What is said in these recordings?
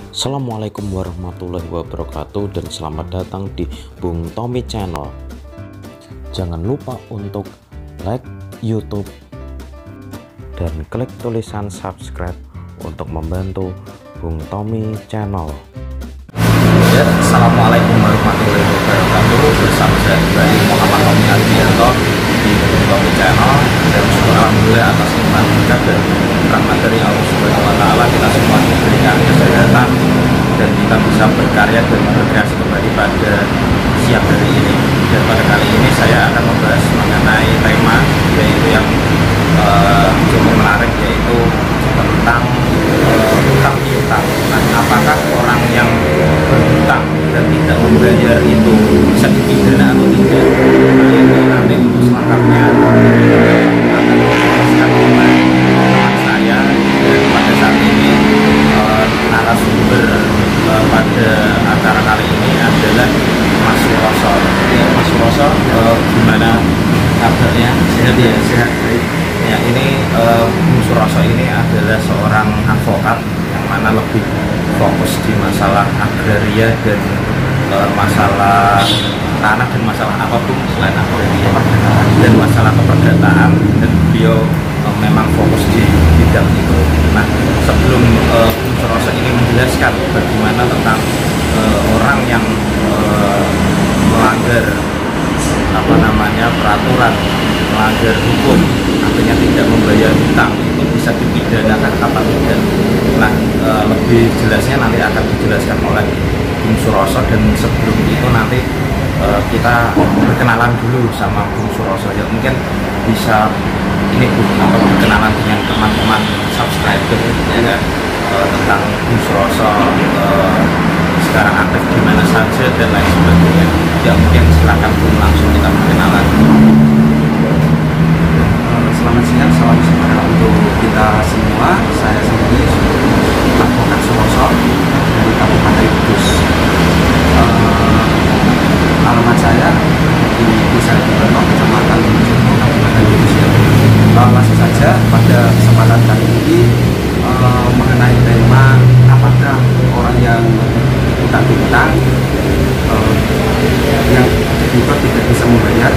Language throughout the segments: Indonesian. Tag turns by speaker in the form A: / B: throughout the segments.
A: Assalamualaikum warahmatullahi wabarakatuh dan selamat datang di Bung Tommy Channel. Jangan lupa untuk like YouTube dan klik tulisan subscribe untuk membantu Bung Tommy Channel.
B: Ya, Assalamualaikum warahmatullahi wabarakatuh. Bersama saya kembali Muhammad Tommy Alfianto di Bung Tommy Channel. Dan syukur alhamdulillah atas nikmat berkah dan rahmat dari Allah Subhanahu wa taala, kita semua diberikan kesehatan dan kita bisa berkarya dan berkreasi kembali pada siang hari ini. Dan pada kali ini saya akan membahas mengenai tema yaitu yang cukup menarik, yaitu tentang hutang piutang. Nah, apakah orang yang berhutang dan tidak membayar itu bisa dipidana atau tidak? Nah, ini nanti untuk selengkapnya akan dijelaskan oleh teman saya, dan pada saat ini narasumber pada acara kali ini adalah Mas Suroso. Ya, Mas Suroso, gimana kabarnya? Sehat ya? Sehat, baik. Ya, ini Bung Suroso ini adalah seorang advokat yang mana lebih fokus di masalah agraria dan masalah tanah dan masalah apapun selain agraria dan masalah keperdataan, dan beliau memang fokus di bidang itu. Nah, sebelum Bung Suroso ini menjelaskan bagaimana tentang orang yang melanggar peraturan, melanggar hukum, artinya tidak membayar hutang, itu bisa dipidanakan apa tidak. Nah, lebih jelasnya nanti akan dijelaskan oleh Bung Suroso, dan sebelum itu nanti kita berkenalan dulu sama Bung Suroso. Ya, mungkin bisa ini berkenalan dengan teman-teman subscriber ya, tentang Bung Suroso sekarang aktif di mana saja dan lain sebagainya. Ya, mungkin silakan Bung, langsung kita berkenalan.
C: Selamat siang, salam sejahtera untuk kita semua. Saya sendiri advokat Suroso dari Kabupaten Kudus. Alamat saya di Desa Dipono, Kecamatan Jowo, Kabupaten Kudus. Langsung saja pada kesempatan kali ini mengenai tema apakah orang yang hutang piutang yang debitur tidak bisa membayar,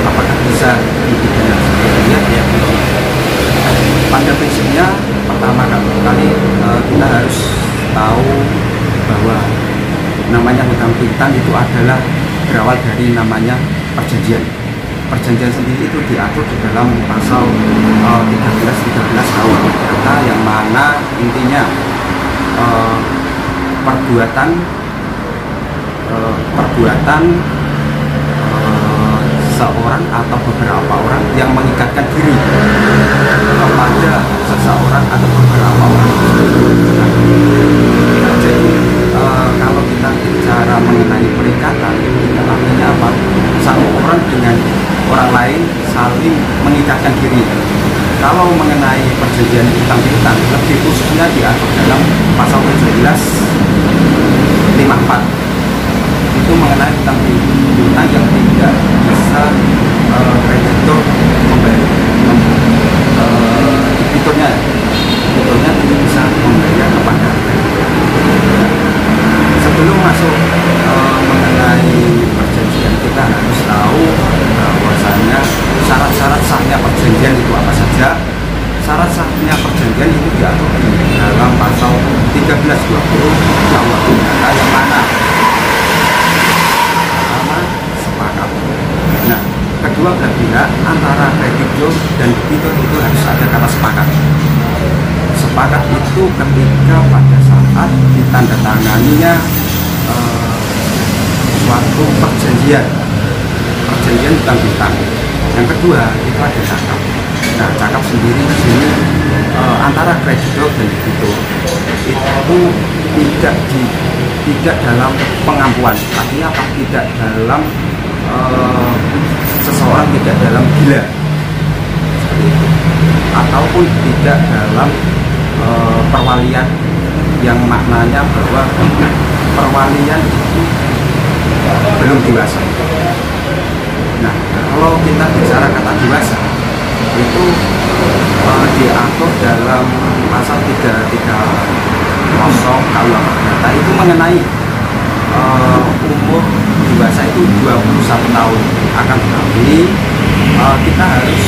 C: apakah bisa dipidana? Sebenarnya ya, pada prinsipnya pertama kali kita harus tahu bahwa namanya hutang piutang itu adalah berawal dari namanya perjanjian. Perjanjian sendiri itu diatur di dalam pasal 13 KUH, yang mana intinya perbuatan seorang atau beberapa orang yang mengikatkan diri kepada seseorang atau beberapa orang. Jadi kalau kita bicara mengenai perikatan, itu artinya apa? Satu orang dengan orang lain saling mengikatkan diri. Kalau mengenai perjanjian hutang piutang, lebih khususnya diatur dalam pasal 17 54, itu mengenai hutang piutang yang tidak bisa kreditur membayar, debiturnya tidak bisa membayar kepada kreditur. Sebelum masuk mengenai perjanjian, kita harus tahu bahwasanya syarat-syarat sahnya perjanjian itu apa saja. Syarat sahnya perjanjian itu diatur di dalam pasal 1320 KUH, yang mana pertama sepakat. Nah, kedua belah pihak antara kreditur dan debitur itu harus ada kata sepakat. Sepakat itu ketika pada saat ditandatanganinya suatu perjanjian hutang piutang. Yang kedua itu ada cakap. Nah, cakap sendiri di sini antara kreditur dan debitur itu tidak dalam pengampuan. Artinya apa? Tidak dalam seseorang tidak dalam gila seperti itu, ataupun tidak dalam perwalian, yang maknanya bahwa perwalian itu belum dewasa. Nah, kalau kita bicara kata dewasa itu diatur dalam pasal 33 Rosok KUA Perdata itu mengenai umur dewasa itu 21 tahun. Akan tetapi kita harus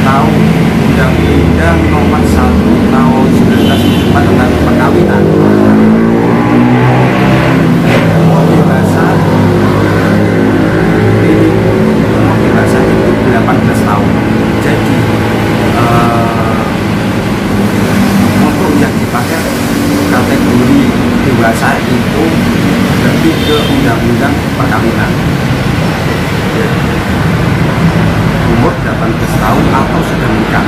C: tahu Undang-Undang Nomor 1 Tahun 1974 tentang perkawinan. Umur dewasa itu 18 tahun. Jadi untuk yang dipakai kategori dewasa itu lebih ke undang-undang perkawinan. Umur 18 tahun atau sudah menikah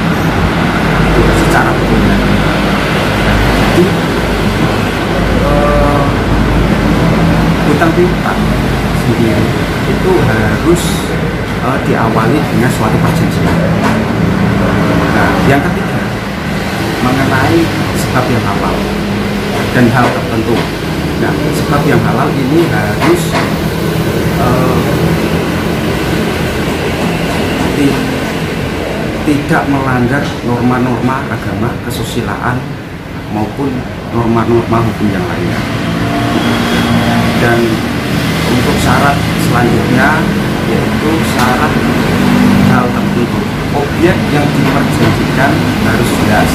C: itu secara umumnya. Jadi hutang piutang sendiri itu harus diawali dengan suatu perjanjian. Nah, yang ketiga mengenai sebab yang halal dan hal tertentu. Nah, sebab yang halal ini harus tidak melanggar norma-norma agama, kesusilaan maupun norma-norma hukum yang lainnya. Dan untuk syarat selanjutnya yaitu syarat hal tertentu. Objek yang diperjanjikan harus jelas.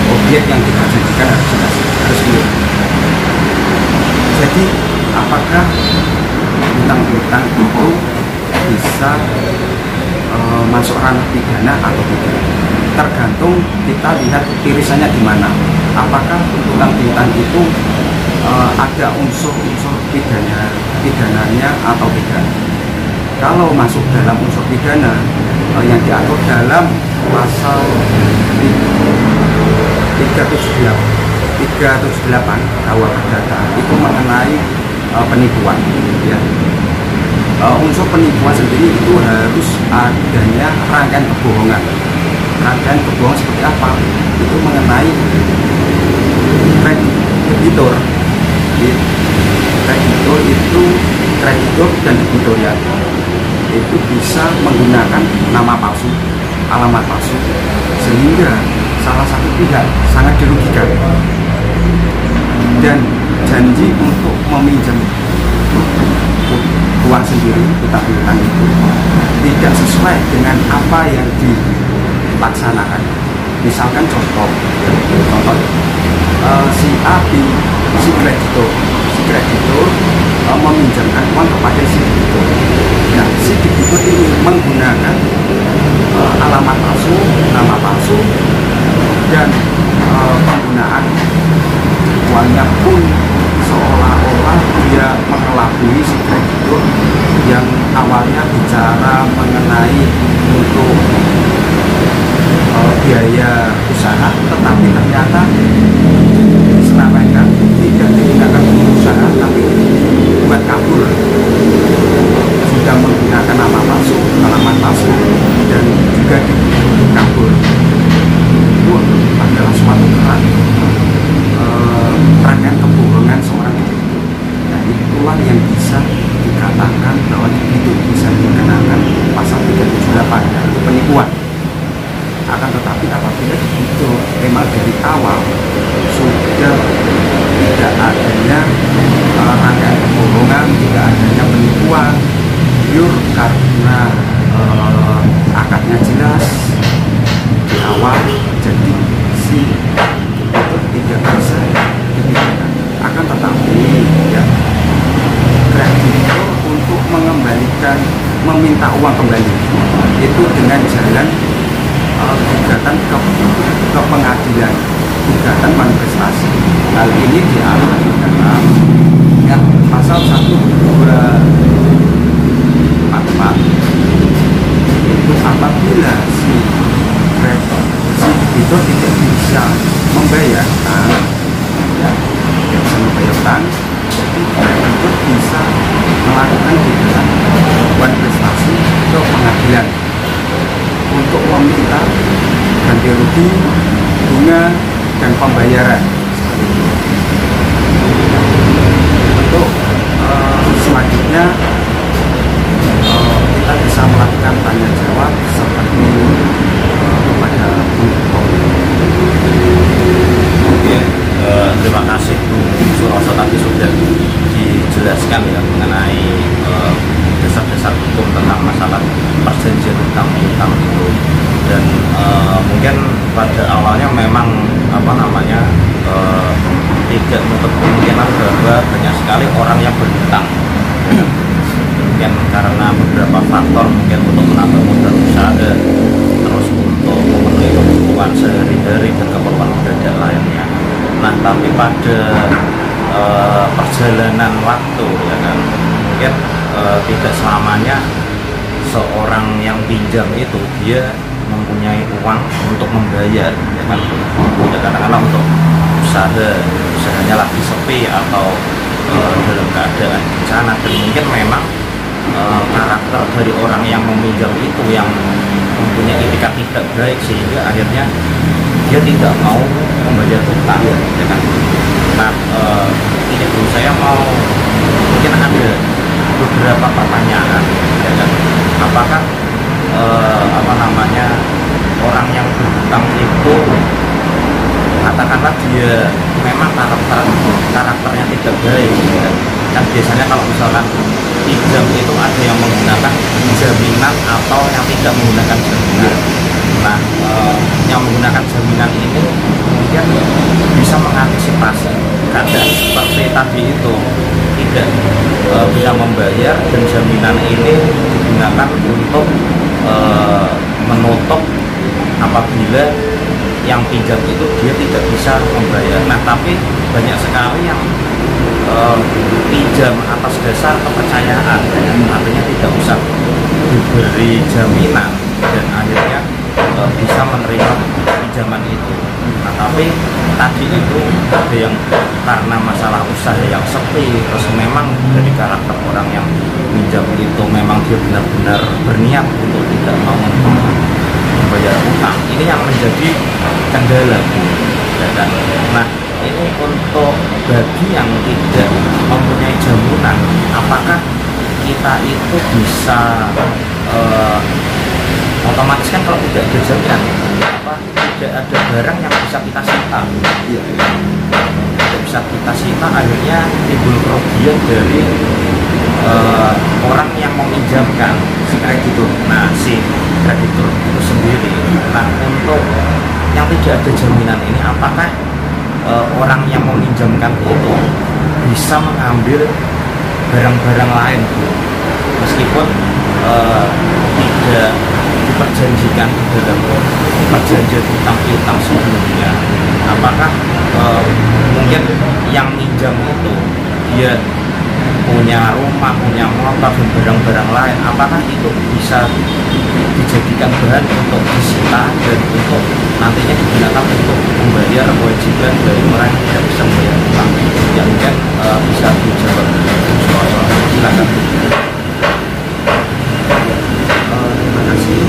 C: Objek yang diperjanjikan harus jelas, harus clear. Jadi apakah hutang piutang itu bisa masuk ranah pidana atau tidak? Tergantung kita lihat irisannya di mana. Apakah hutang piutang itu ada unsur-unsur pidananya atau tidak? Kalau masuk dalam unsur pidana yang diatur dalam pasal 378 KUA Perdata itu mengenai penipuan, ya. Unsur penipuan sendiri itu harus adanya rangkaian kebohongan. Rangkaian kebohongan seperti apa? Itu mengenai kreditor. Kreditor itu kreditor dan debitur, ya. Itu bisa menggunakan nama palsu, alamat palsu, sehingga salah satu pihak sangat dirugikan dan janji untuk meminjam uang sendiri, hutang piutang itu tidak sesuai dengan apa yang dilaksanakan. Misalkan contoh si A, si kreditor meminjamkan uang kepada si debitur. Nah, si debitur ini menggunakan alamat palsu, nama palsu, dan penggunaan uangnya pun seolah-olah dia mengelabui si kreditur yang awalnya bicara mengenai untuk biaya usaha, tetapi ternyata diselewengkan, tidak digunakan untuk usaha tapi buat kabur, sudah menggunakan nama palsu, alamat palsu, dan juga kabur. Itu adalah suatu rangkaian kebohongan seorang individu. Nah, itulah yang bisa dikatakan bahwa itu bisa dikenakan pasal 378, yaitu penipuan. Akan tetapi apabila itu memang dari awal sudah tidak adanya rangkaian kebohongan, tidak adanya penipuan, pure karena akadnya jelas di awal, jadi si itu tidak bisa dipidana. Akan tetapi ya, kreditor untuk mengembalikan, meminta uang kembali itu dengan jalan gugatan ke pengadilan, gugatan manifestasi. Hal ini diatur dalam ya, pasal 1244 itu apabila si debitur tidak bisa membayarkan, ya, tidak bisa membayarkan, jadi kreditor bisa melakukan gugatan manifestasi ke pengadilan untuk meminta ganti rugi, bunga, dan pembayaran. Untuk selanjutnya kita bisa melakukan tanya jawab seperti kepada
B: Nah, tapi pada perjalanan waktu, ya kan, mungkin tidak selamanya seorang yang pinjam itu dia mempunyai uang untuk membayar, ya kan. Ya, katakanlah untuk usahanya lagi sepi atau dalam keadaan bencana, dan mungkin memang karakter dari orang yang meminjam itu yang mempunyai etikat tidak baik, sehingga akhirnya dia tidak mau membayar hutang, ya kan. Nah, ini dulu saya mau, mungkin ada beberapa pertanyaan, ya kan. Apakah orang yang berhutang itu, katakanlah dia memang karakternya tidak baik, ya kan. Dan biasanya kalau misalkan pinjam itu ada yang menggunakan jaminan atau yang tidak menggunakan jaminan. Nah, yang menggunakan jaminan ini mungkin bisa mengantisipasi keadaan seperti tadi itu, tidak bisa membayar, dan jaminan ini digunakan untuk menutup apabila yang pinjam itu dia tidak bisa membayar. Nah, tapi banyak sekali yang pinjam atas dasar kepercayaan, artinya tidak usah diberi jaminan dan akhirnya bisa menerima pinjaman itu. Nah, tapi tadi itu ada yang karena masalah usaha yang sepi, terus memang dari karakter orang yang pinjam itu memang dia benar-benar berniat untuk tidak mau membayar utang. Ini yang menjadi kendala, Bu, ya kan? Nah, ini untuk bagi yang tidak mempunyai jaminan, apakah kita itu bisa otomatis kan kalau tidak ada jaminan, tidak ada barang yang bisa kita sita, tidak bisa kita sita, akhirnya timbul kerugian dari orang yang meminjamkan si kreditur. Nah, si kreditur itu sendiri. Nah, untuk yang tidak ada jaminan ini, apakah orang yang meminjamkan itu bisa mengambil barang-barang lain, Bu, meskipun tidak diperjanjikan di dalam perjanjian hutang piutang sebelumnya? Apakah mungkin yang minjam itu dia punya rumah, punya motor, dan barang-barang lain, apakah itu bisa dijadikan bahan untuk disita dan untuk nantinya digunakan untuk membayar kewajiban dari orang yang tidak bisa membayar hutang? Ya, mungkin bisa dijawab. Silakan.
C: Terima kasih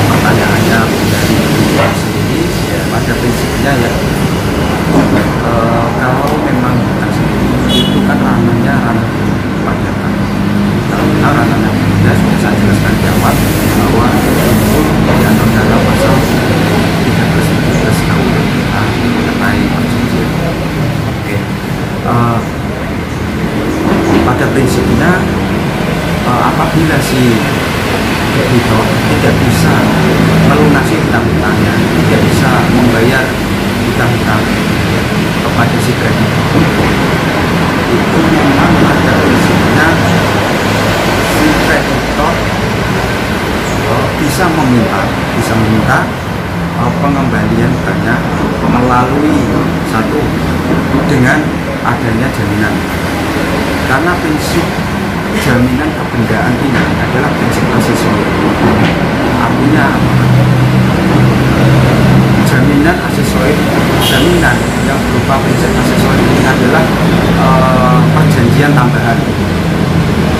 C: pertanyaannya dari sendiri. Ya, pada prinsipnya ya, kalau memang hutang sendiri itu kan ranahnya ranah perdata. Kalau ranahnya sudah saya jelaskan di awal bahwa itu diatur dalam pasal 13 KUH mengenai perjanjian. Oke. Pada prinsipnya apabila si kreditor tidak bisa melunasi hutang-hutangnya, tidak bisa membayar hutang-hutang kepada si kreditor, itu memang pada prinsipnya si kreditor bisa meminta pengembalian hutangnya melalui satu dengan adanya jaminan. Karena prinsip jaminan kebendaan ini adalah prinsip aksesori. Artinya jaminan aksesori, jaminan yang berupa prinsip aksesori ini adalah perjanjian tambahan.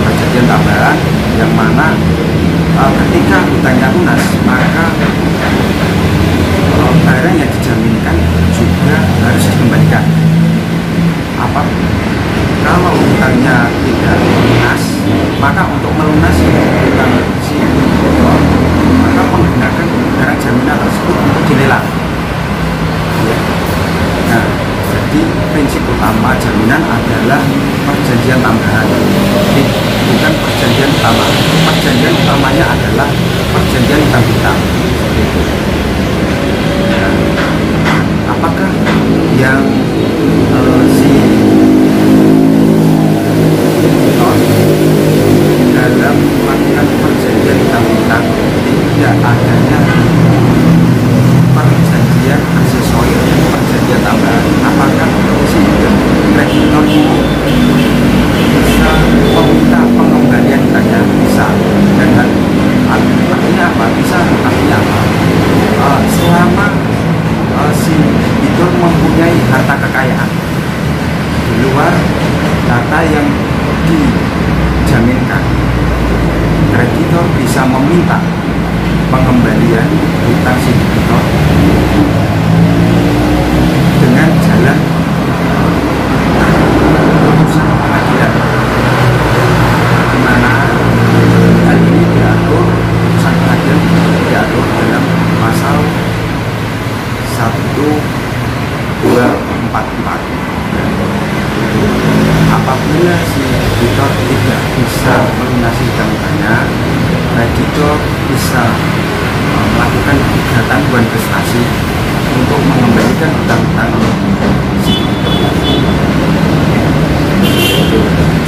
C: Perjanjian tambahan yang mana ketika hutangnya lunas, maka barang yang dijaminkan juga harus dikembalikan. Apa? Kalau hutangnya tidak lunas, maka untuk melunasi hutang si kreditor, maka menggunakan barang jaminan tersebut untuk dilelang. Ya. Nah, jadi prinsip utama jaminan adalah perjanjian tambahan, bukan perjanjian utama. Perjanjian utamanya adalah perjanjian hutang-hutang. Nah, apakah yang si dalam melakukan perjanjian hutang-hutang tidak adanya perjanjian aksesori, perjanjian tambahan, mengenai harta kekayaan di luar data yang dijaminkan. Kreditor bisa meminta pengembalian hutang si debitor dengan jalan putusan pengadilan, di mana hal ini diatur, putusan pengadilan diatur dalam pasal 1244. Apabila si debitor tidak bisa melunasi hutang-hutangnya, kreditor bisa melakukan gugatan hubungan prestasi untuk mengembalikan hutang-hutang si debitor.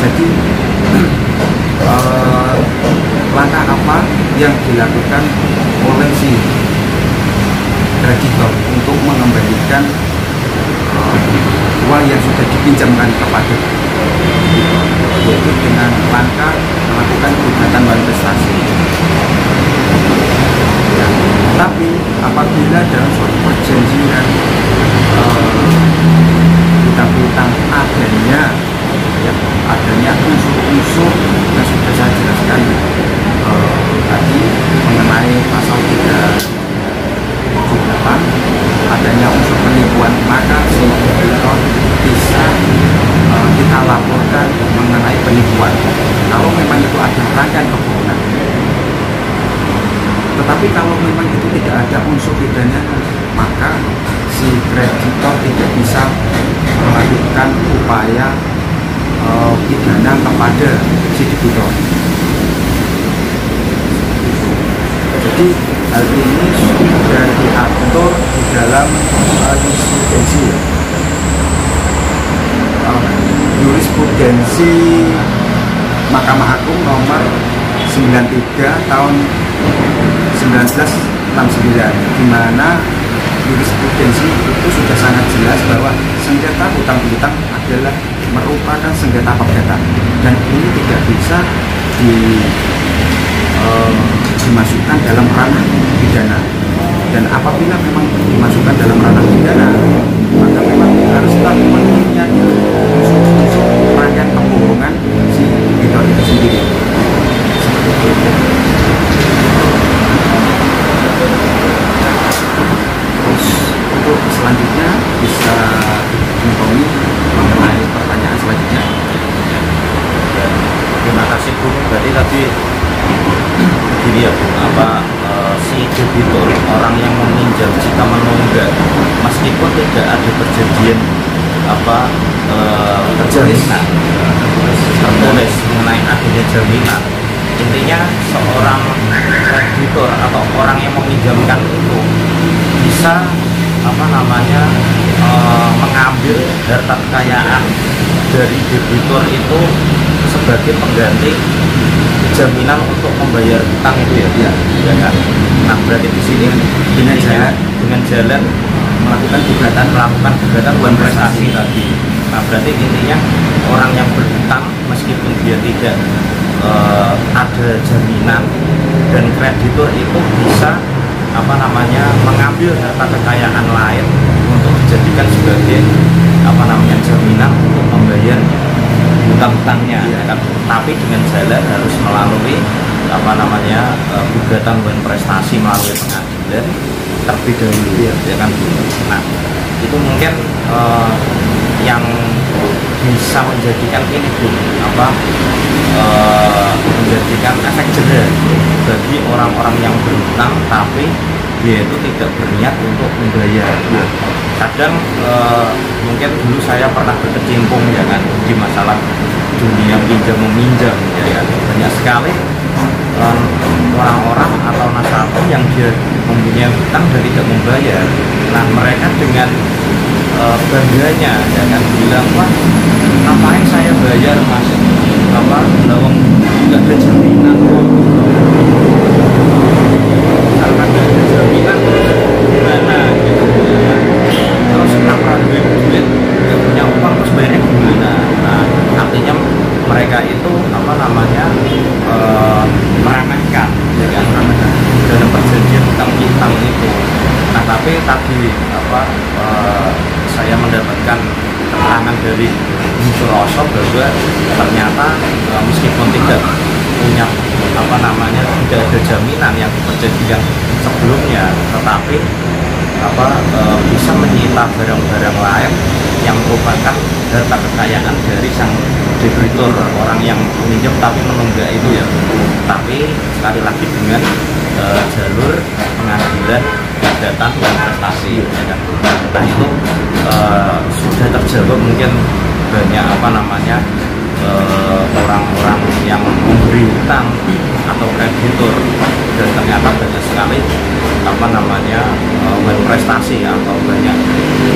C: Jadi langkah apa yang dilakukan oleh si kreditor untuk mengembalikan uang yang sudah dipinjamkan kepada debitor, yaitu dengan langkah melakukan gugatan hubungan prestasi. Ya, tapi apabila dalam suatu perjanjian hutang-hutang adanya unsur-unsur yang sudah saya jelaskan tadi mengenai pasal 378, adanya unsur penipuan, maka si debitor bisa kita laporkan mengenai penipuan kalau memang itu ada rangkaian kebohongan. Tetapi kalau memang itu tidak ada unsur pidana, maka si kreditor tidak bisa melakukan upaya pidana kepada si debitor. Jadi hal ini sudah diatur di dalam jurisprudensi Mahkamah Agung nomor 93 tahun 1969, di mana jurisprudensi itu sudah sangat jelas bahwa sengketa hutang piutang adalah merupakan sengketa perdata dan ini tidak bisa dimasukkan dalam ranah pidana. Dan apabila memang dimasukkan dalam ranah pidana, maka memang harus terpenuhinya unsur-unsur rangkaian kebohongan si debitor itu sendiri. Seperti itu. Terus untuk selanjutnya bisa menghubungi mengenai pertanyaan selanjutnya.
B: Terima kasih Bu. Berarti tadi begini ya Bu, si debitor, orang yang meminjam jika menunggak meskipun tidak ada perjanjian jaminan tertulis mengenai adanya jaminan, intinya seorang kreditor atau orang yang meminjamkan itu bisa mengambil harta kekayaan dari debitor itu sebagai pengganti jaminan untuk membayar utang itu ya kan. Nah berarti di sini dengan jalan melakukan gugatan hubungan prestasi tadi. Nah berarti intinya orang yang berhutang meskipun dia tidak ada jaminan, dan kreditor itu bisa mengambil harta kekayaan lain untuk dijadikan sebagai jaminan untuk membayar hutang-hutangnya, ya kan? Tapi dengan jalan harus melalui gugatan hubungan prestasi melalui pengadilan terlebih dahulu, ya kan? Nah itu mungkin yang bisa menjadikan ini Bu, menjadikan efek jerah bagi orang-orang yang berhutang tapi dia itu tidak berniat untuk membayar. Nah, kadang mungkin dulu saya pernah berkecimpung ya kan di masalah dunia pinjam meminjam ya kan. Banyak sekali orang-orang atau nasabah yang dia mempunyai hutang dan tidak membayar. Nah mereka dengan bangganya ya kan bilang, wah ngapain saya bayar mas, nggak ada jaminan kok, karena nggak ada jaminan gimana gitu ya. Terus kenapa duit nggak punya uang terus bayarnya gimana. Nah artinya mereka itu meremehkan ya kan, dalam perjanjian hutang piutang itu. Nah tapi tadi saya mendapat dari muncul rasa bahwa ternyata meskipun tidak punya tidak ada jaminan yang perjanjian sebelumnya, tetapi bisa menyita barang-barang lain yang merupakan harta kekayaan dari sang debitur, orang yang meminjam tapi menunggak itu ya. Tapi sekali lagi dengan jalur pengadilan perdata dan prestasi ya kan. Nah itu sudah terjawab mungkin banyak orang-orang yang memberi hutang atau kreditur, dan ternyata banyak sekali prestasi atau banyak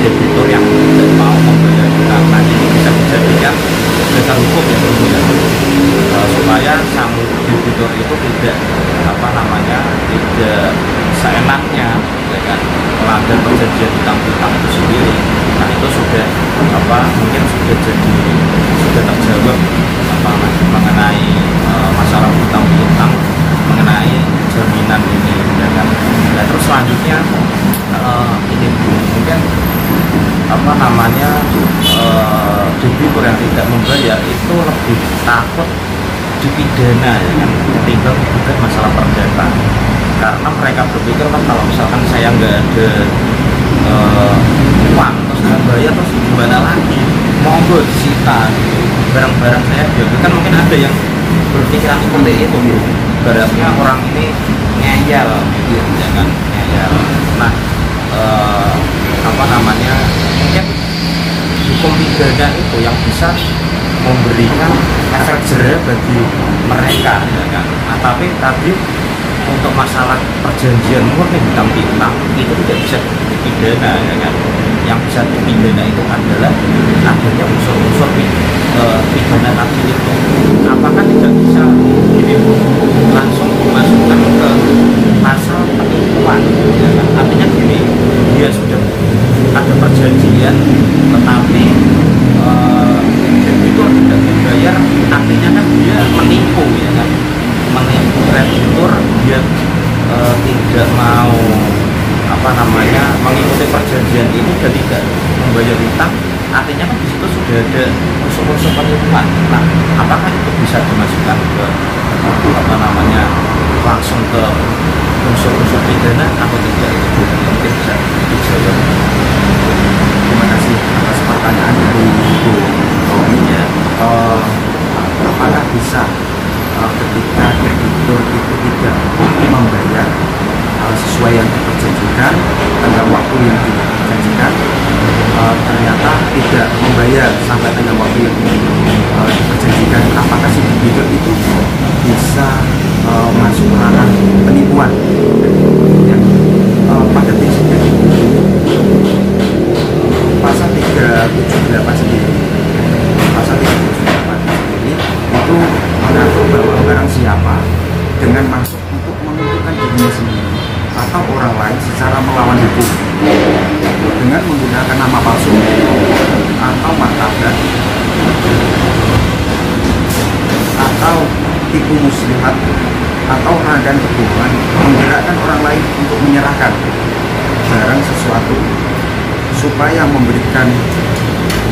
B: debitur yang tidak mau membayar hutang. Nah ini bisa dijadikan dasar hukum ya tentunya, supaya sang debitur itu tidak tidak seenaknya dengan melanggar perjanjian hutang itu sendiri. Nah itu sudah mungkin sudah terjawab mengenai masalah hutang piutang, mengenai jaminan ini ya kan. Dan terus selanjutnya ini mungkin debitur yang tidak membayar itu lebih takut dipidana ya kan, ketimbang gugat masalah perdata, karena mereka berpikir kan kalau misalkan saya nggak ada uang terus nggak bayar terus gimana lagi, monggo disita barang-barang saya diambil. Kan mungkin ada yang berpikiran seperti itu, berarti orang ini ngeyel gitu ya kan, ngeyel. Nah mungkin hukum pidana itu yang bisa memberikan efek jerah bagi mereka ya kan. Nah tapi tadi untuk masalah perjanjian murni hutang piutang itu tidak bisa dipidana ya kan. Yang bisa dipidana itu adalah adanya unsur-unsur pidana tadi itu. Apakah tidak bisa langsung dimasukkan ke pasal penipuan ya kan? Artinya gini, dia sudah ada perjanjian tetapi debitur tidak membayar, artinya kan dia menipu ya kan, menipu kreditur, dia tidak mau mengikuti perjanjian ini dan tidak membayar hutang, artinya kan di situ sudah ada unsur-unsur penipuan. Nah apakah itu bisa dimasukkan ke langsung ke unsur-unsur pidana atau tidak, itu mungkin bisa dijawab.
C: Terima kasih atas pertanyaan dari Ibu Tommy ya. Apakah bisa ketika kreditur itu tidak membayar sesuai yang diperjanjikan, tenggang waktu yang diperjanjikan, ternyata tidak membayar sampai tenggang waktu yang diperjanjikan, apakah si kreditur itu bisa masuk ranah penipuan? Ya, pada prinsipnya pasal 378 sendiri, pasal 378 sendiri itu mengatur bahwa barang siapa dengan maksud untuk menguntungkan dirinya sendiri atau orang lain secara melawan hukum dengan menggunakan nama palsu atau martabat atau tipu muslihat atau rangkaian kebohongan menggerakkan orang lain untuk menyerahkan barang sesuatu supaya memberikan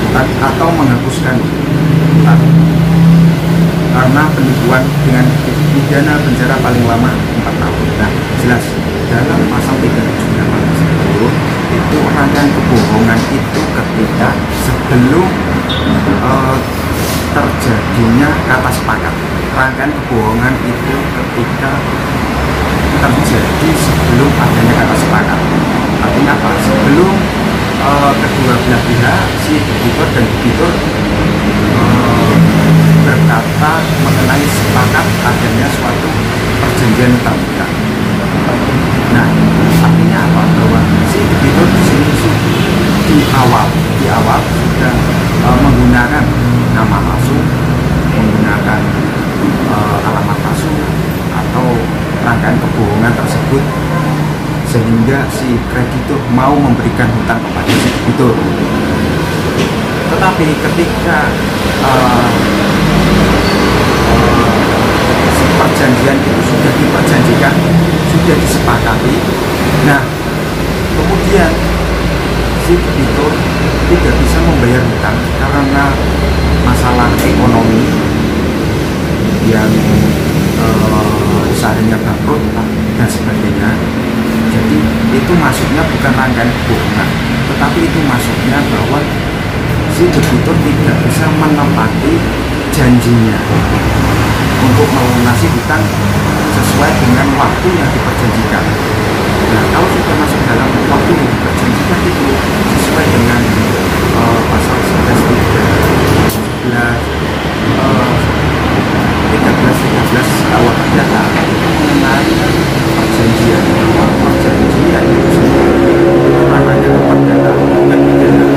C: hutang atau menghapuskan hutang, karena penipuan dengan pidana penjara paling lama 4 tahun. Nah jelas dalam pasal 378 itu rangkaian kebohongan itu ketika sebelum terjadinya kata sepakat. Rangkaian kebohongan itu ketika terjadi sebelum adanya kata sepakat. Artinya apa? Sebelum kedua belah pihak, si debitur dan debitur berkata mengenai sepakat adanya suatu perjanjian hutang piutang. Nah, artinya apa? Bahwa si debitur di sini di awal sudah menggunakan nama palsu, menggunakan alamat palsu atau rangkaian kebohongan tersebut, sehingga si kreditur mau memberikan hutang kepada si debitur. Tetapi ketika si perjanjian itu sudah diperjanjikan, sudah disepakati, nah kemudian si debitur tidak bisa membayar hutang karena masalah ekonomi yang usahanya bangkrut dan sebagainya. Jadi itu masuknya bukan rangkaian kebohongan, tetapi itu masuknya bahwa si debitur tidak bisa menepati janjinya untuk melunasi hutang sesuai dengan waktu yang diperjanjikan. Nah, kalau sudah masuk dalam waktu yang diperjanjikan itu sesuai dengan pasal 11 KUH perdata mengenai perjanjian itu sendiri itu ranahnya perdata bukan pidana.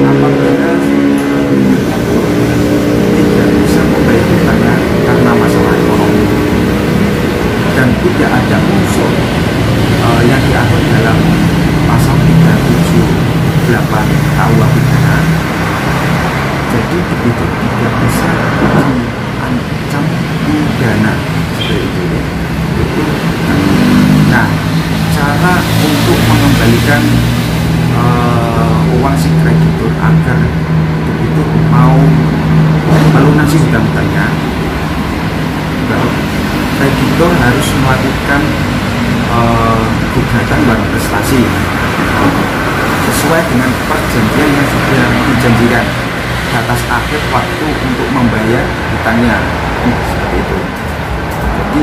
C: Apabila tidak bisa membayar hutangnya karena masalah ekonomi dan tidak ada unsur yang diatur dalam pasal 378 KUH pidana, jadi debitur tidak bisa diancam pidana seperti itu ya. Nah, cara untuk mengembalikan uang si kreditur agar debitur mau melunasi hutang-hutangnya, kreditur harus melakukan gugatan barang prestasi sesuai dengan perjanjian yang sudah dijanjikan, batas akhir waktu untuk membayar hutangnya, seperti itu. Jadi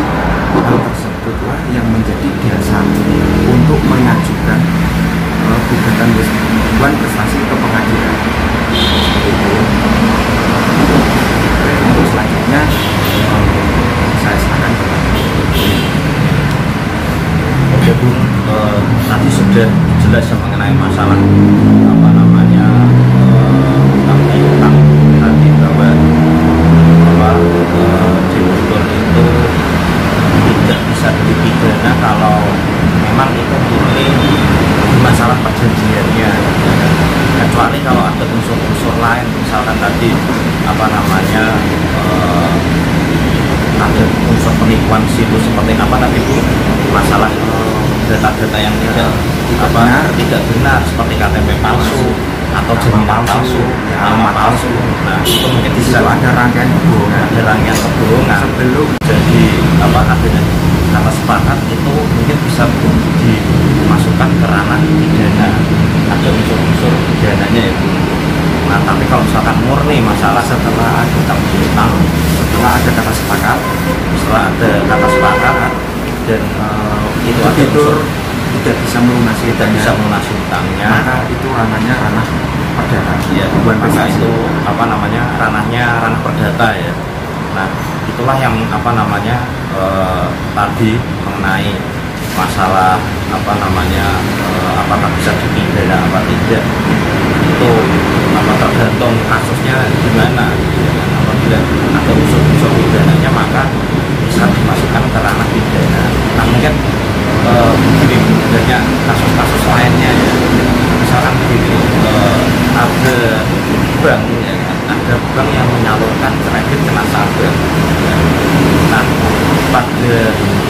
C: hal tersebutlah yang menjadi dasar untuk mengajukan gugatan barang prestasi ke pengadilan, seperti itu. Untuk selanjutnya saya serahkan kepada
B: Oke Bung, tadi sudah jelas ya mengenai masalah apa namanya utang piutang tadi, bahwa debitur itu tidak bisa dipidana kalau memang itu murni di masalah perjanjiannya, kecuali kalau ada unsur-unsur lain, misalkan tadi apa namanya ada unsur penipuan situ seperti apa tadi Bu, masalah data-data yang tidak benar seperti KTP palsu atau jaminan palsu, nama palsu. Nah, itu mungkin bisa
C: ada rangkaian kebohongan
B: sebelum jadi adanya kata sepakat, itu mungkin bisa dimasukkan ke ranah pidana, ada unsur-unsur pidananya itu. Nah, tapi kalau misalkan murni masalah setelah ada utang, setelah ada kata sepakat dan itu
C: debitur tidak bisa melunasi
B: hutangnya,
C: maka itu ranahnya ranah perdata.
B: Ya, maka itu ranah perdata ya. Nah, itulah yang tadi mengenai masalah apakah bisa dipidana apa tidak, itu tergantung kasusnya gimana. Apabila ada unsur-unsur pidananya maka bisa dimasukkan ke ranah pidana. Nah, mungkin begini, banyak kasus-kasus lainnya ya. Misalkan begini, ada bank yang menyalurkan kredit ke nasabah. Nah, pada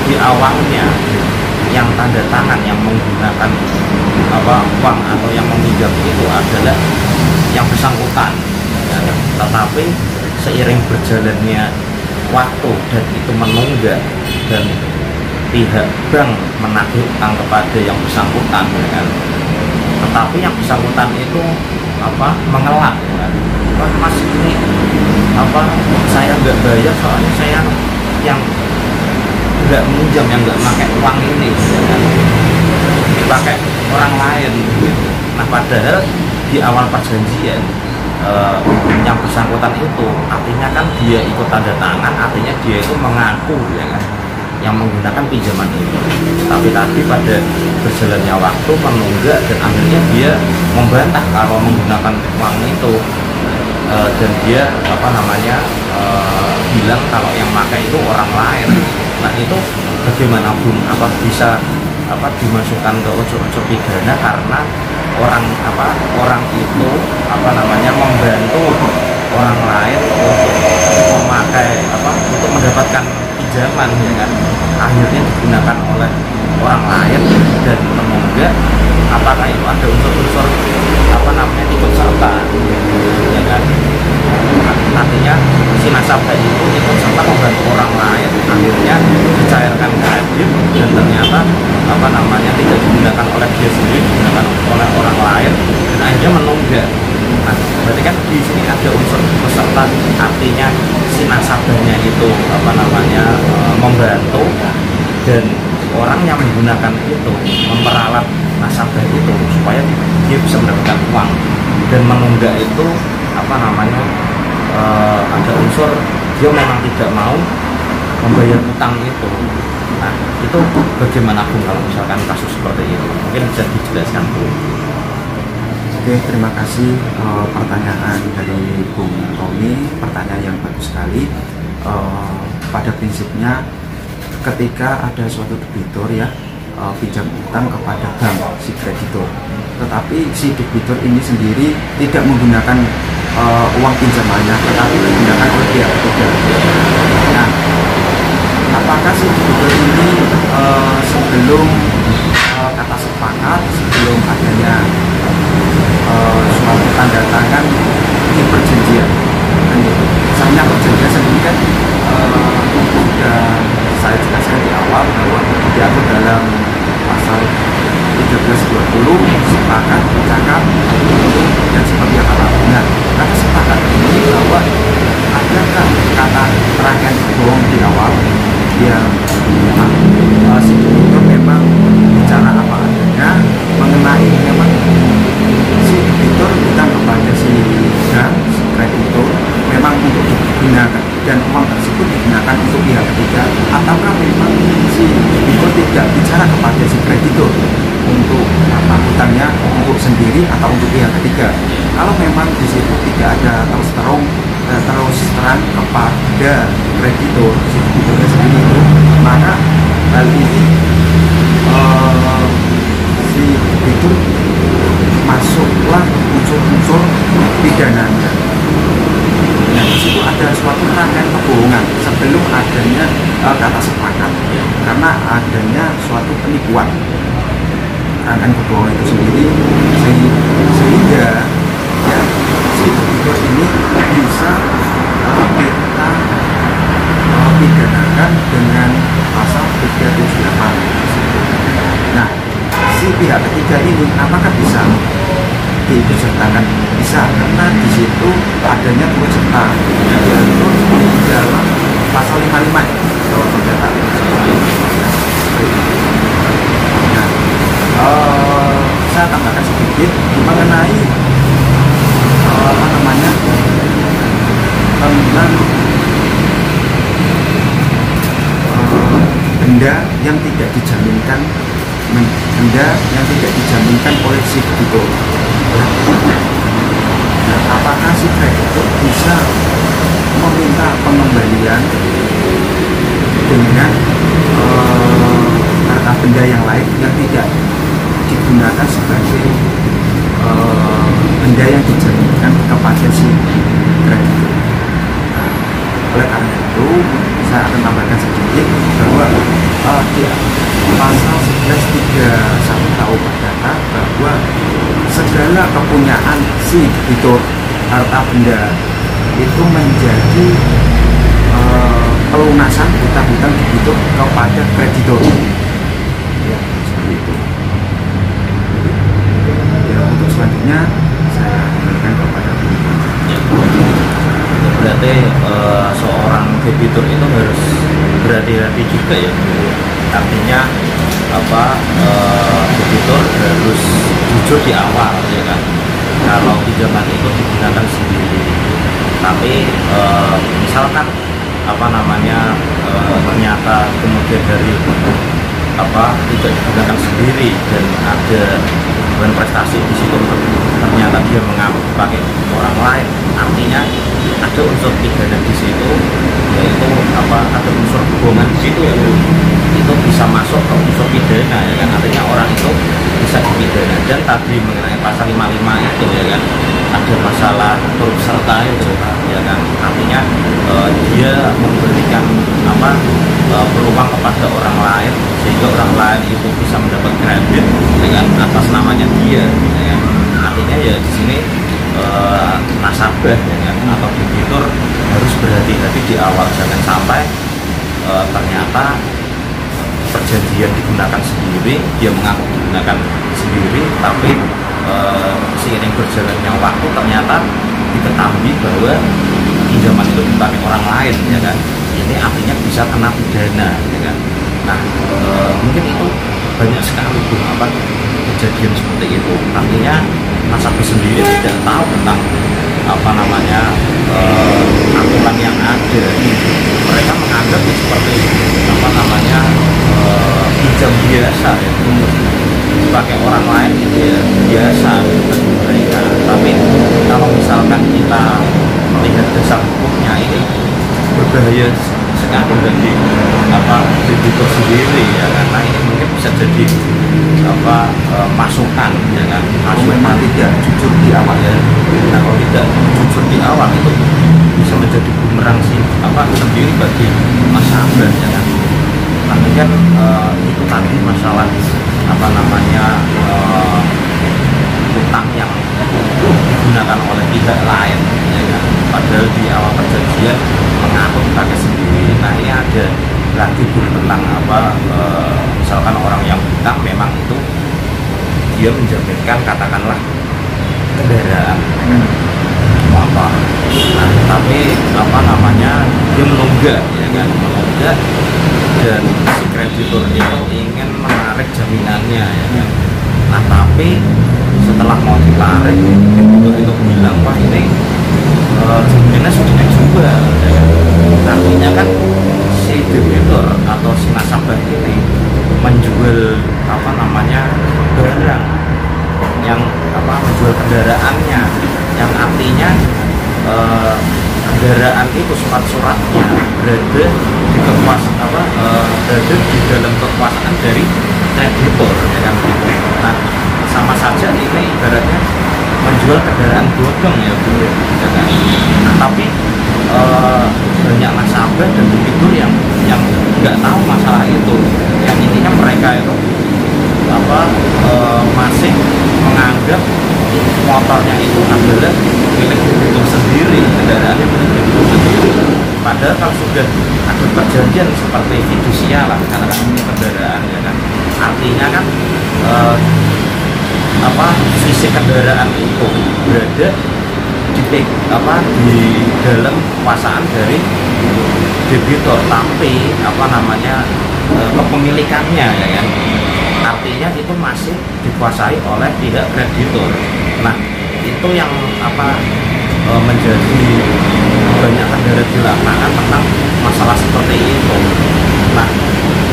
B: di awalnya yang tanda tangan yang menggunakan uang atau yang meminjam itu adalah yang bersangkutan, ya. Tetapi seiring berjalannya waktu dan itu menunggak dan pihak bank menagih utang kepada yang bersangkutan, ya kan? Tetapi yang bersangkutan itu mengelak, ya kan? Mas, ini saya nggak bayar soalnya saya yang nggak minjam, yang nggak pakai uang ini, ya kan? Dipakai orang lain. Nah, padahal di awal perjanjian yang bersangkutan itu artinya kan dia ikut tanda tangan, artinya dia itu mengaku, ya kan, yang menggunakan pinjaman itu. Tapi tadi pada berjalannya waktu menunggak dan akhirnya dia membantah kalau menggunakan uang itu, dan dia bilang kalau yang pakai itu orang lain. Nah, itu bagaimana Bung? Apa bisa dimasukkan ke unsur-unsur pidana karena orang itu membantu orang lain untuk memakai untuk mendapatkan pinjaman ya kan, akhirnya digunakan oleh orang lain dan menunggak, apakah itu ada unsur-unsur ikut serta ya kan. Artinya si nasabah itu ikut serta membantu orang lain, akhirnya dicairkan kredit dan ternyata tidak digunakan oleh dia sendiri, digunakan oleh orang lain dan akhirnya menunggak. Nah, berarti kan di sini ada unsur peserta, artinya si nasabahnya itu membantu dan orang yang menggunakan itu memperalat nasabah itu supaya dia bisa mendapatkan uang, dan menunggak itu ada unsur dia memang tidak mau membayar utang itu. Nah, itu bagaimana Bung kalau misalkan kasus seperti itu? Mungkin bisa dijelaskan Bu.
C: Oke, terima kasih pertanyaan dari Bung Tommy, pertanyaan yang bagus sekali. Pada prinsipnya ketika ada suatu debitur ya pinjam utang kepada bank si kreditur, tetapi si debitur ini sendiri tidak menggunakan uang pinjamannya, tetapi digunakan oleh pihak ketiga. Nah, apakah si debitur ini sebelum kata sepakat, sebelum adanya suatu tanda tangan di perjanjian, misalnya perjanjian sendiri kan sudah saya jelaskan di awal bahwa diatur dalam pasal 1320 sepakat, bercakap, dan seperti yang benar. Kata sepakat ini bahwa adakah kata rangkaian bohong di awal yang si debitur memang bicara apa adanya mengenai memang si debitur utang kepada si kreditur memang untuk digunakan dan uang tersebut digunakan untuk pihak ketiga, ataukah memang si debitur tidak bicara kepada si kreditur untuk utangnya untuk sendiri atau untuk pihak ketiga. Kalau memang di situ tidak ada terus terang kepada kreditur si debiturnya sendiri itu, maka hal ini si debitur masuklah unsur-unsur pidananya. Nah, di situ ada suatu rangkaian kebohongan sebelum adanya kata sepakat, karena adanya suatu penipuan. Rangkaian kebohongan itu sendiri sehingga ya si debitur ini bisa kita pidanakan dengan pasal 378. Nah, si pihak ketiga ini apakah bisa diikut sertakan? Bisa, karena di situ adanya turut serta yang diatur di dalam pasal 55 kalau perdata. Nah, saya tambahkan sedikit mengenai tentang benda yang tidak dijaminkan, oleh si debitur. Nah, apakah si kreditur bisa meminta pengembalian dengan harta benda yang lain yang tidak digunakan sebagai benda yang dijaminkan kepada si kreditur? Nah, oleh karena itu saya akan tambahkan sedikit bahwa di pasal 1131 KUH Perdata bahwa segala kepunyaan si debitur harta benda itu menjadi pelunasan hutang-hutang debitur kepada kreditur. Ya, seperti itu. Ya, untuk selanjutnya saya berikan kepada
B: Berarti seorang debitur itu harus berhati-hati juga ya, artinya debitur harus jujur di awal ya kan, kalau pinjaman itu digunakan sendiri. Tapi misalkan ternyata kemudian dari tidak digunakan sendiri dan ada beban prestasi di situ, ternyata dia mengambil pakai orang lain, artinya ada unsur pidana di situ, yaitu ada unsur kebohongan di situ ya, itu bisa masuk ke unsur pidana ya kan, artinya orang itu bisa dipidana pidana. Dan tadi mengenai pasal 55 itu ya kan, ada masalah turut serta itu ya kan, artinya dia memberikan peluang kepada orang lain sehingga orang lain itu bisa mendapat kredit dengan atas namanya dia ya kan. Artinya ya di sini nasabah ya kan, atau debitur harus berhati-hati di awal, jangan sampai ternyata perjanjian digunakan sendiri, dia mengaku digunakan sendiri, tapi seiring berjalannya waktu ternyata diketahui bahwa pinjaman itu dipakai orang lain ya kan. Ini artinya bisa kena pidana ya kan. Nah mungkin itu banyak sekali kejadian seperti itu, artinya nasabah sendiri tidak tahu tentang aturan yang ada. Mereka menganggap seperti pinjam biasa ya, dipakai orang lain itu ya biasa bagi mereka. Tapi kalau misalkan kita melihat dasar hukumnya, ini berbahaya sekali bagi debitur sendiri ya, karena ini mungkin bisa jadi masukan ya kan, masukan tidak jujur di awal ya. Nah kalau tidak jujur di awal itu bisa menjadi bumerang sendiri bagi nasabah ya kan. Nah kan itu tadi masalah utang yang digunakan oleh pihak lain ya kan, padahal di awal perjanjian mengaku pakai sendiri. Nah ini ada lagi tentang misalkan orang yang hutang memang itu dia menjaminkan katakanlah kendaraan motor. Nah tapi dia menunggak ya kan, menunggak, dan si kreditur itu ingin menarik jaminannya ya kan. Nah tapi setelah mau ditarik itu bilang wah ini jaminannya sudah dijual ya kan. Artinya kan si debitur atau si nasabah ini menjual barang yang menjual kendaraannya, yang artinya kendaraan itu surat-suratnya berada di dalam kekuasaan dari kreditur ya kan. Nah sama saja ini ibaratnya menjual kendaraan bodong ya Bu ya kan. Nah tapi banyak nasabah dan debitur yang nggak tahu masalah itu, yang intinya mereka itu masih menganggap motornya itu adalah milik debitur sendiri, kendaraannya milik debitur sendiri. Padahal kalau sudah ada perjanjian seperti fidusia lah, karena kan ini kendaraan ya kan, artinya kan fisik kendaraan itu berada di dalam kekuasaan dari debitur, tapi kepemilikannya ya kan, artinya itu masih dikuasai oleh pihak kreditur. Nah itu yang menjadi banyak kendala di lapangan tentang masalah seperti itu. Nah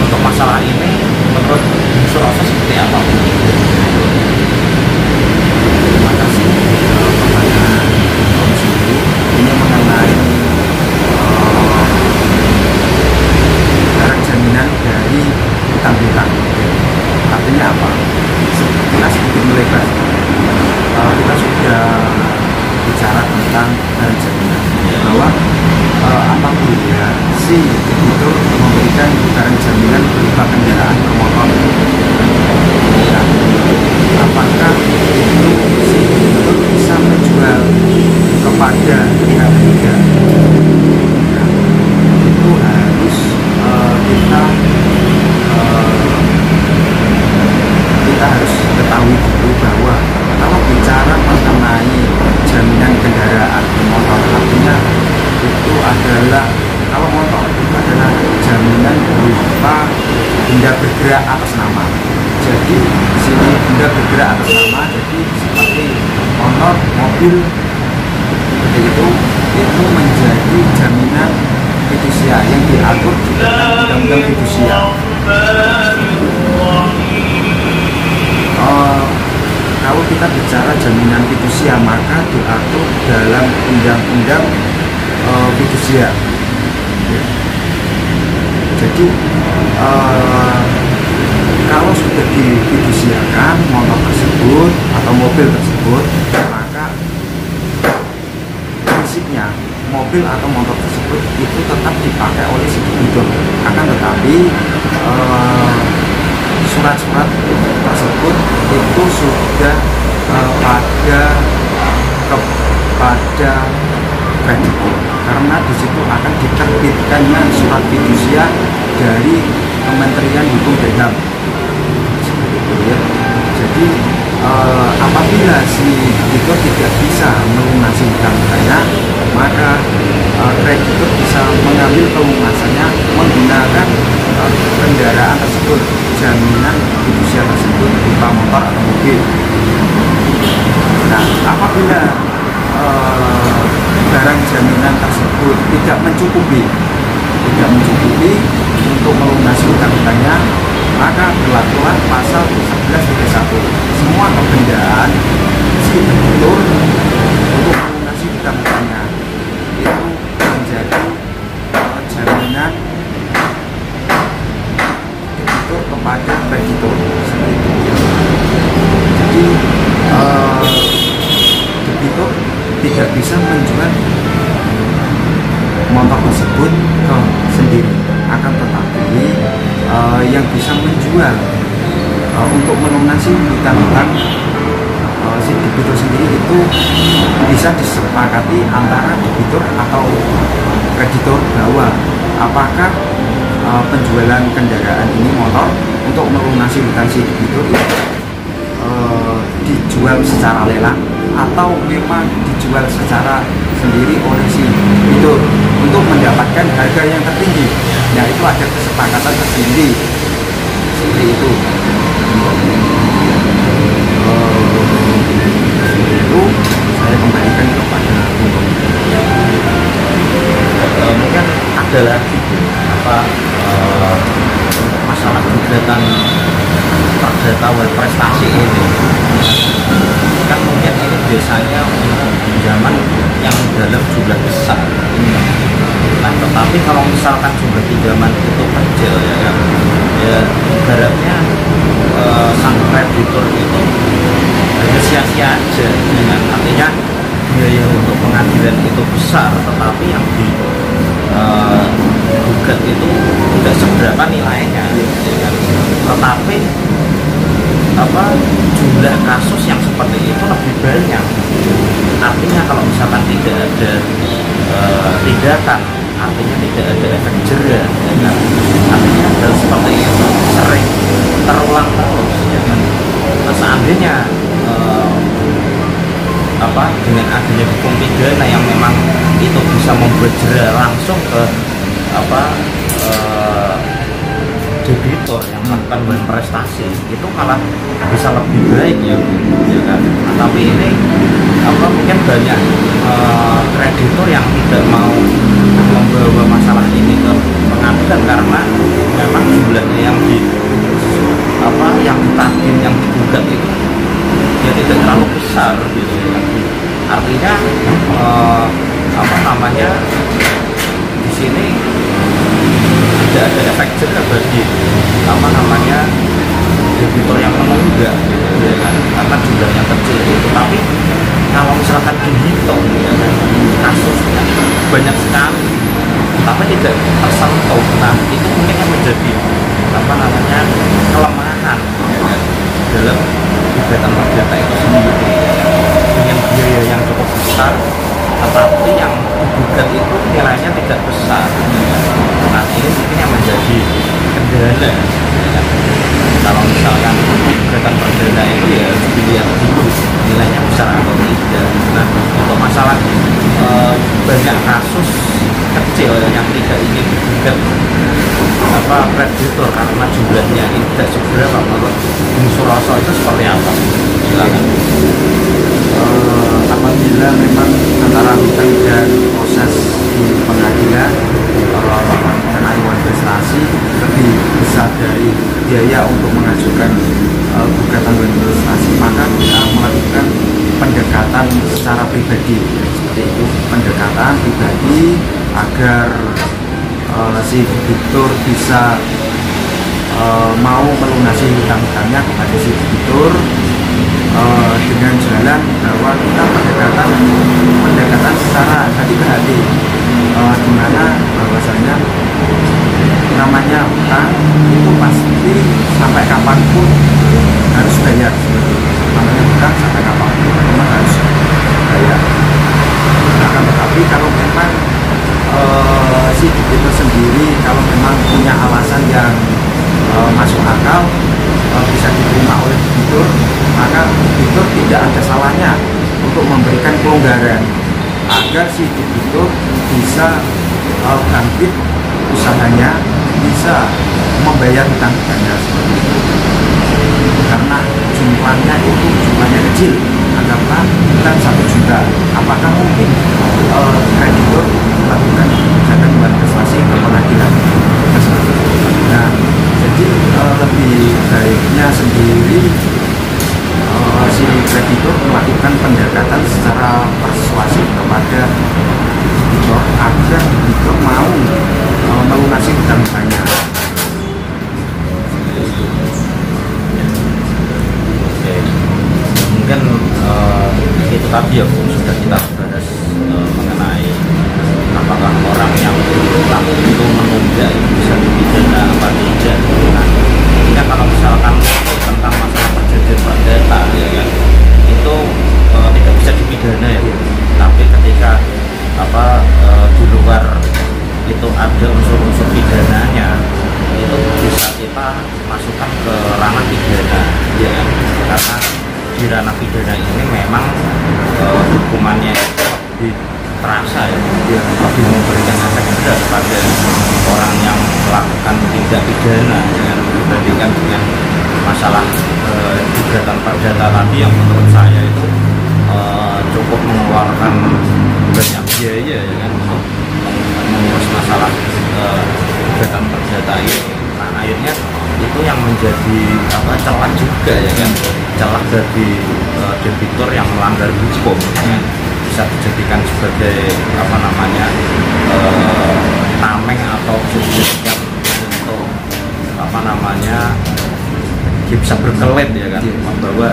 B: untuk masalah ini menurut Suroso seperti apa?
C: Terima kasih pertanyaan komisi ini mengenai jaminan dari hutang-hutang. Artinya apa? Kita sedikit melebar. Kita sudah bicara tentang jaminan bahwa apabila si debitur memberikan barang jaminan berupa kendaraan bermotor, ya, apakah itu si debitur bisa menjual kepada pihak ketiga? Ya, itu harus kita harus ketahui dulu bahwa kalau bicara mengenai jaminan kendaraan motor, artinya itu adalah, kalau motor itu adalah jaminan berupa benda bergerak atas nama. Jadi sini benda bergerak atas nama, jadi seperti motor, mobil, seperti itu menjadi jaminan fidusia yang diatur di dalam undang-undang fidusia. Kalau kita bicara jaminan fidusia, maka diatur dalam undang-undang fidusia. Jadi kalau sudah difidusiakan motor tersebut tersebut atau mobil tersebut, maka prinsipnya mobil atau motor tersebut itu tetap dipakai oleh si debitur. Akan tetapi surat-surat tersebut itu sudah kepada kreditur, karena di situ akan diterbitkannya surat fidusia dari Kementerian Hukum dan HAM. Seperti itu ya. Jadi apabila si debitur tidak bisa melunasi hutang-hutangnya, maka kreditur bisa mengambil pelunasannya menggunakan kendaraan tersebut, jaminan fidusia tersebut berupa motor atau mobil. Nah, apabila barang jaminan tersebut tidak mencukupi untuk melunasi hutang-hutangnya, maka berlakulah pasal 1131. Semua kebendaan si debitur untuk melunasi hutang-hutangnya itu menjadi jaminan debitur kepada kreditur. Seperti itu. Jadi debitur tidak bisa menjual motor tersebut ke sendiri, akan tetapi yang bisa menjual untuk melunasi hutang-hutang si debitur sendiri itu bisa disepakati antara debitur atau kreditur, bahwa apakah penjualan kendaraan ini motor untuk melunasi hutang si debitur itu dijual secara lelang atau memang dijual secara sendiri oleh si debitur untuk mendapatkan harga yang tertinggi. Nah, itu ada kesepakatan tersendiri seperti itu. Itu saya kembalikan kepada
B: mungkin ada lagi masalah gugatan perdata prestasi ini. Kan mungkin ini biasanya untuk pinjaman yang dalam jumlah besar. Nah, tetapi kalau misalkan jumlah pinjaman itu kecil ya kan, ya ibaratnya sang kreditur itu hanya sia-sia aja, ya kan? Artinya biaya untuk pengadilan itu besar, tetapi yang gugat itu tidak seberapa nilainya, ya kan? Tetapi jumlah kasus yang seperti itu lebih banyak. Artinya kalau misalkan tidak ada tindakan, artinya tidak ada efek jera, ya kan? Artinya hal seperti itu sering terulang terus, ya kan? Nah, seandainya dengan adanya hukum pidana yang memang itu bisa membuat jera langsung ke debitur yang melakukan prestasi, itu malah bisa lebih baik ya kan. Nah, tapi ini mungkin banyak kreditur yang tidak mau membawa masalah ini ke pengadilan karena memang jumlahnya yang ditagih, yang digugat itu ya tidak terlalu besar gitu ya. Artinya di sini tidak ada efek jera bagi debitur yang menunggak gitu ya kan, karena jumlahnya kecil itu. Tapi kalau misalkan dihitung ya kan, kasusnya banyak sekali tapi tidak tersentuh, nah itu mungkin yang menjadi kelemahan ya kan, dalam gugatan perdata itu sendiri, dengan biaya yang cukup besar tetapi yang digugat itu nilainya tidak besar, ya kan? Nah, ini mungkin yang menjadi kendala, ya kan? Kalau misalkan gugatan perdata itu ya harus dilihat dulu nilainya besar atau tidak. Nah, untuk masalah banyak kasus kecil yang tidak ingin digugat kreditur karena jumlahnya ini tidak seberapa, menurut Bung Suroso itu seperti apa? Silakan.
C: Apabila memang antara hutang dan proses di pengadilan penayuan prestasi lebih besar dari biaya untuk mengajukan gugatan prestasi, maka kita melakukan pendekatan secara pribadi, seperti itu, pendekatan pribadi agar si debitur bisa mau melunasi hutang-hutangnya kepada si debitur. bilang bahwa kita pendekatan secara hati ke hati, dimana bahwasanya namanya utang itu pasti sampai kapanpun harus bayar. Namanya utang sampai kapanpun memang harus bayar. Akan tetapi kalau memang si debitur sendiri kalau memang punya alasan yang masuk akal, bisa diterima oleh debitur, maka debitur tidak ada salahnya untuk memberikan kelonggaran agar si debitur bisa bangkit usahanya, bisa membayar hutang-hutangnya seperti itu. Karena jumlahnya kecil, anggaplah hutang 1 juta, apakah mungkin kreditur melakukan gugatan buat prestasi ke pengadilan? Nah, jadi lebih baiknya sendiri si kreditur melakukan pendekatan secara persuasif kepada debitur agar debitur mau melunasi hutang-hutangnya.
B: Oke, mungkin itu tadi ya Bu, sudah kita bahas mengenai apakah orang yang berutang itu menunda bisa dipidana apa tidak. Nah, ini kan kalau misalkan tentang masalah perjanjian perdata ya kan, itu tidak bisa dipidana ya Bu. Tapi ketika di luar itu ada unsur-unsur pidananya, itu bisa kita masukkan ke ranah pidana ya kan? Karena di ranah pidana ini memang hukumannya lebih terasa ya, lebih memberikan efek jelas pada orang yang melakukan tindak pidana dengan dibandingkan dengan masalah gugatan perdata tadi yang menurut saya itu cukup mengeluarkan banyak biaya ya kan untuk mengurus masalah gugatan perdata ini. Nah, akhirnya itu yang menjadi celah juga ya kan, celah bagi debitur yang melanggar hukum ya kan, bisa dijadikan sebagai tameng atau dijadikan untuk dia bisa berkelit ya kan, bahwa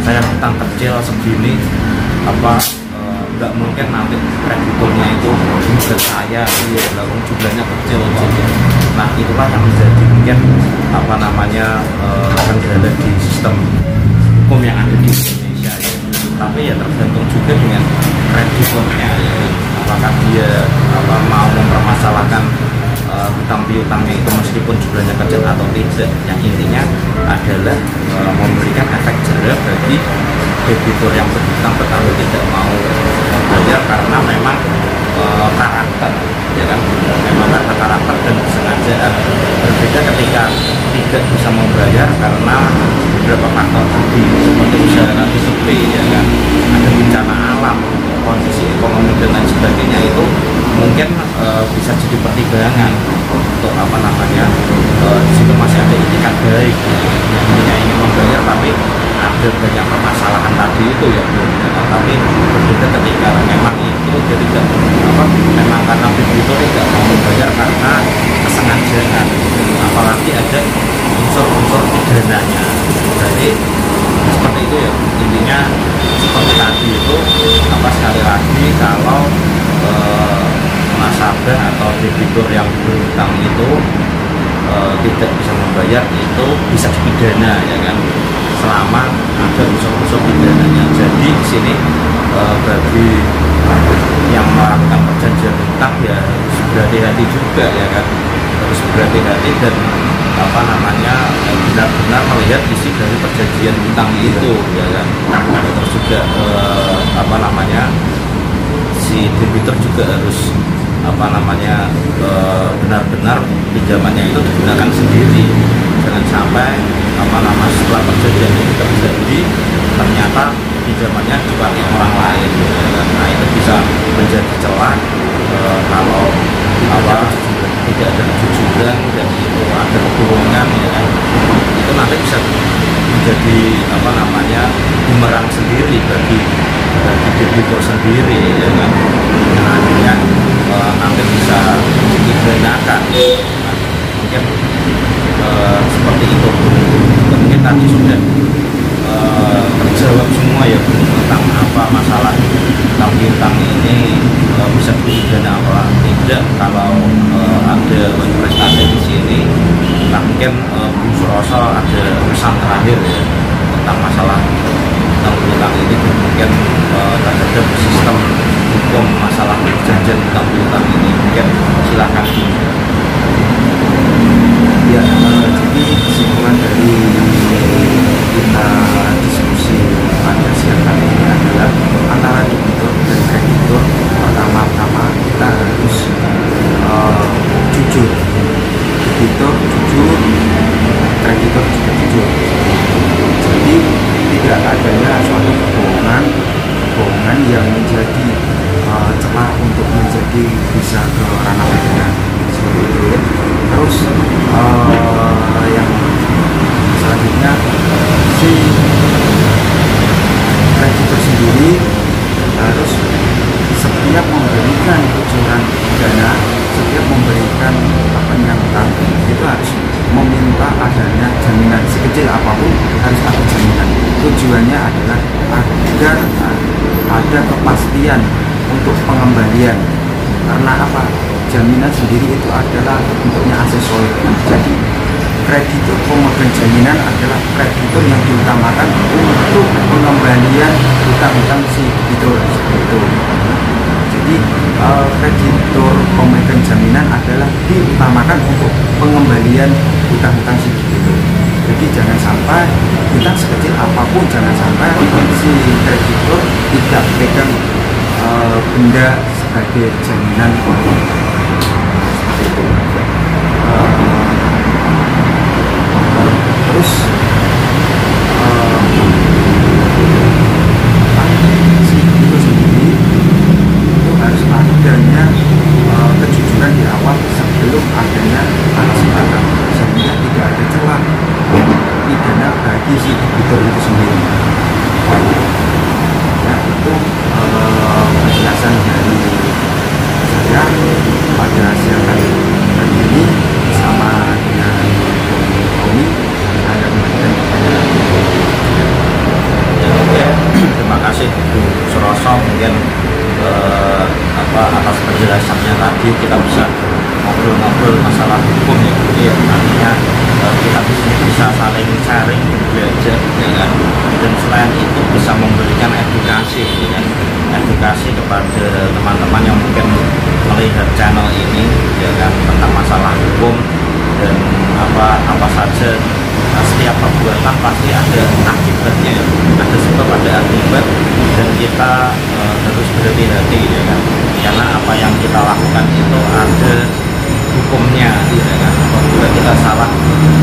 B: saya hutang kecil segini nggak mungkin nanti krediturnya itu juga saya lalu jumlahnya kecil gitu. Nah, itulah yang menjadi mungkin kendala di sistem hukum yang ada di Indonesia ya. Tapi ya tergantung juga dengan krediturnya ya. Apakah dia mau mempermasalahkan hutang piutangnya itu meskipun jumlahnya kecil atau tidak. Yang intinya adalah memberikan efek jera bagi debitur yang berhutang tetapi tidak mau membayar karena memang karakter ya kan, memang karena karakter dan kesengajaan. Berbeda ketika tidak bisa membayar karena beberapa faktor tadi seperti usaha nanti sepi ya kan, ada bencana alam, kondisi ekonomi dan lain sebagainya, itu mungkin bisa jadi pertimbangan untuk di situ masih ada itikat baik yang ingin membayar tapi ada banyak permasalahan tadi itu ya. Tapi berbeda ketika memang itu dia tidak memang karena debitur tidak mau membayar karena kesengajaan, apalagi ada unsur-unsur pidananya. Jadi seperti itu ya, intinya seperti tadi itu sekali lagi kalau nasabah atau debitur yang berhutang itu tidak bisa membayar, itu bisa dipidana ya kan, selama ada unsur-unsur pidananya. Jadi di sini bagi yang melakukan perjanjian hutang ya harus berhati-hati juga ya kan, harus berhati-hati dan benar-benar melihat isi dari perjanjian hutang itu ya kan. Terus juga si debitur juga harus benar-benar pinjamannya itu digunakan sendiri, jangan sampai setelah perjanjian itu terjadi ternyata pinjamannya dipakai orang lain ya kan. Nah, itu bisa menjadi celah kalau tidak ada kejujuran dan itu ada kebohongan ya kan, itu nanti bisa menjadi bumerang sendiri bagi debitur sendiri ya kan. Nah, akhirnya nanti bisa dipidanakan. Mungkin seperti itu. Mungkin tadi sudah terjawab semua ya. mungkin Bung Suroso ada pesan terakhir ya tentang masalah utang piutang ini, dan mungkin terhadap sistem hukum masalah perjanjian utang piutang ini, mungkin silakan.
C: Ya, jadi kesimpulan dari kita diskusi pada siang kali ini adalah antara debitur dan kreditur, pertama-tama kita harus jujur, debitur jujur, kreditur juga jujur. Jadi tidak adanya suatu kebohongan yang menjadi celah untuk menjadi bisa ke ranah pidana seperti itu. Terus yang selanjutnya, si kreditur sendiri harus setiap memberikan kucuran dana, setiap memberikan penyaluran itu harus meminta adanya jaminan, sekecil apapun harus ada jaminan. Tujuannya adalah agar ada kepastian untuk pengembalian. Karena apa? Jaminan sendiri itu adalah bentuknya aksesoris. Jadi kreditur pemegang jaminan adalah kreditur yang diutamakan untuk pengembalian hutang-hutang si kreditur itu. Jadi kreditur pemegang jaminan adalah diutamakan untuk pengembalian hutang-hutang si kreditur. Jadi jangan sampai hutang sekecil apapun, jangan sampai si kreditur tidak pegang benda sebagai jaminan itu. Terus si itu sendiri itu harus adanya kejujuran di awal sebelum adanya alat sehingga tidak ada celah pidana bagi si debitur itu sendiri. Ya, itu penjelasan dari saya pada siang kali ini bersama dengan Tommy. Saya kembalikan kepada
B: Terima kasih Bung Suroso, mungkin atas penjelasannya tadi kita bisa ngobrol-ngobrol masalah hukum ya, artinya kita bisa saling sharing, belajar ya kan, dan selain itu bisa memberikan edukasi ya kan, edukasi kepada teman-teman yang mungkin melihat channel ini ya kan, tentang masalah hukum dan apa saja. Setiap perbuatan pasti ada akibatnya, ada sebab ada akibat, dan kita harus berhati-hati ya kan, karena apa yang kita lakukan itu ada hukumnya ya kan. Apabila kita salah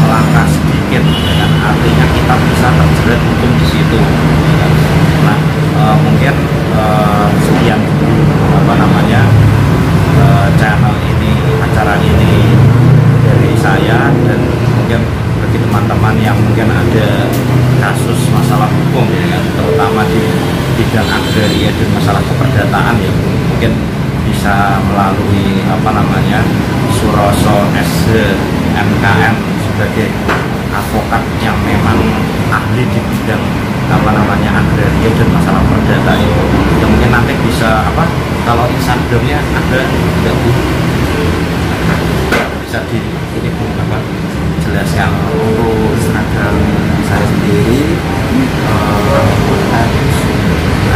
B: melangkah sedikit ya kan, artinya kita bisa terjerat hukum di situ ya kan. Nah mungkin sekian channel ini, acara ini dari saya, dan mungkin bagi teman-teman yang mungkin ada kasus masalah hukum ya, terutama di bidang agraria dan masalah keperdataan ya, mungkin bisa melalui Suroso SH MKM sebagai advokat yang memang ahli di bidang agraria dan masalah perdata itu. Ya, mungkin nanti bisa kalau Instagramnya ada tidak Bu? Bisa di ini Bu jelaskan.
C: Untuk Instagram saya sendiri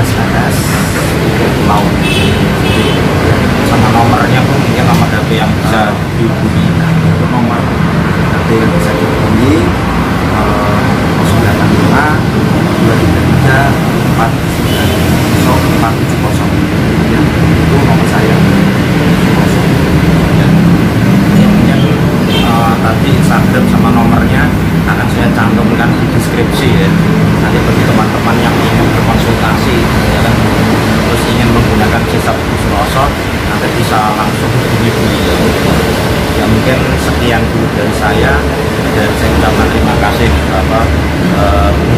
C: @ashadas
B: mau sama nomornya pun mungkin nomor HP yang bisa dihubungi.
C: Untuk nomor HP yang bisa dihubungi 095 233 470 ya, itu nomor saya.
B: Tadi Instagram sama nomornya akan saya cantumkan di deskripsi ya. Nanti bagi teman-teman yang ingin berkonsultasi ya kan, terus ingin menggunakan jasa Suroso, nanti bisa langsung hubungi beliau. Ya mungkin sekian dulu dari saya, dan saya ucapkan terima kasih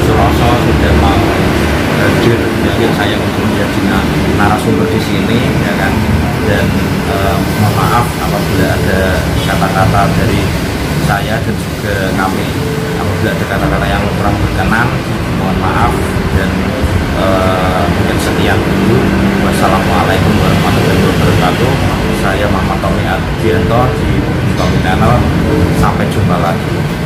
B: Suroso sudah mau hadir ya, saya untuk menjadi narasumber di sini ya kan. Dan mohon maaf apabila ada kata-kata dari saya dan juga kami, apabila ada kata-kata yang kurang berkenan, mohon maaf. Dan mungkin sekian dulu. Wassalamualaikum warahmatullahi wabarakatuh. Saya Muhammad Tommy Adrianto di Tommy Channel. Sampai jumpa lagi.